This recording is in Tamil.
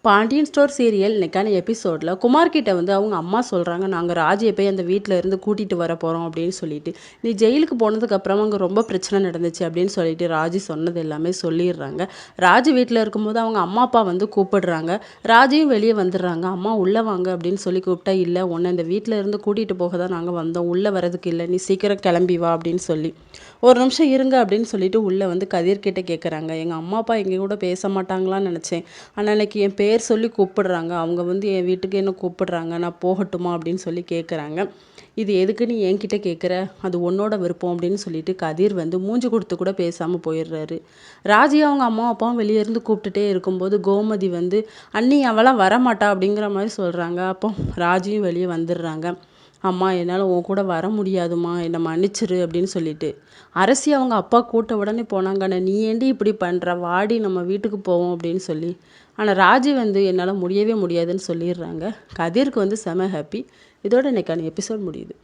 பாண்டியன் ஸ்டோர் சீரியல் இன்னைக்கான எபிசோடில் குமார் கிட்ட வந்து அவங்க அம்மா சொல்கிறாங்க, நாங்கள் ராஜியை போய் அந்த வீட்டில் இருந்து கூட்டிகிட்டு வர போகிறோம் அப்படின்னு சொல்லிட்டு. நீ ஜெயிலுக்கு போனதுக்கப்புறம் அங்கே ரொம்ப பிரச்சனை நடந்துச்சு அப்படின்னு சொல்லிட்டு ராஜி சொன்னது எல்லாமே சொல்லிடுறாங்க. ராஜி வீட்டில் இருக்கும்போது அவங்க அம்மா அப்பா வந்து கூப்பிடுறாங்க. ராஜியும் வெளியே வந்துடுறாங்க. அம்மா உள்ளே வாங்க அப்படின்னு சொல்லி கூப்பிட்டா, இல்லை உன்னை இந்த வீட்டில் இருந்து கூட்டிகிட்டு போக தான் நாங்கள் வந்தோம், உள்ளே வரதுக்கு இல்லை, நீ சீக்கிரம் கிளம்பி வா அப்படின்னு சொல்லி. ஒரு நிமிஷம் இருங்க அப்படின்னு சொல்லிட்டு உள்ளே வந்து கதிர்கிட்ட கேட்குறாங்க, எங்கள் அம்மா அப்பா எங்கள் கூட பேச மாட்டாங்களான்னு நினச்சேன், ஆனால் இன்னைக்கு என் பேர் சொல்லி கூப்பிடுறாங்க, அவங்க வந்து என் வீட்டுக்கு என்ன கூப்பிடுறாங்க, நான் போகட்டுமா அப்படின்னு சொல்லி கேட்குறாங்க. இது எதுக்கு நீ என்கிட்ட கேட்குற, அது உன்னோட விருப்பம் அப்படின்னு சொல்லிட்டு கதிர் வந்து மூஞ்சி கொடுத்து கூட பேசாமல் போயிடுறாரு. ராஜி அவங்க அம்மா அப்பாவும் வெளியே இருந்து கூப்பிட்டுட்டே இருக்கும்போது கோமதி வந்து, அண்ணி அவளாம் வரமாட்டா அப்படிங்கிற மாதிரி சொல்கிறாங்க. அப்போ ராஜியும் வெளியே வந்துடுறாங்க. அம்மா என்னால் உன் கூட வர முடியாதும்மா, என்னை மன்னிச்சிரு அப்படின்னு சொல்லிட்டு. அரசி அவங்க அப்பா கூட்ட உடனே போனாங்கண்ணே, நீ ஏண்டி இப்படி பண்ணுற, வாடி நம்ம வீட்டுக்கு போவோம் அப்படின்னு சொல்லி. ஆனால் ராஜி வந்து என்னால் முடியவே முடியாதுன்னு சொல்லிடுறாங்க. கதிருக்கு வந்து செம ஹாப்பி. இதோட இன்னைக்கான எபிசோட் முடியுது.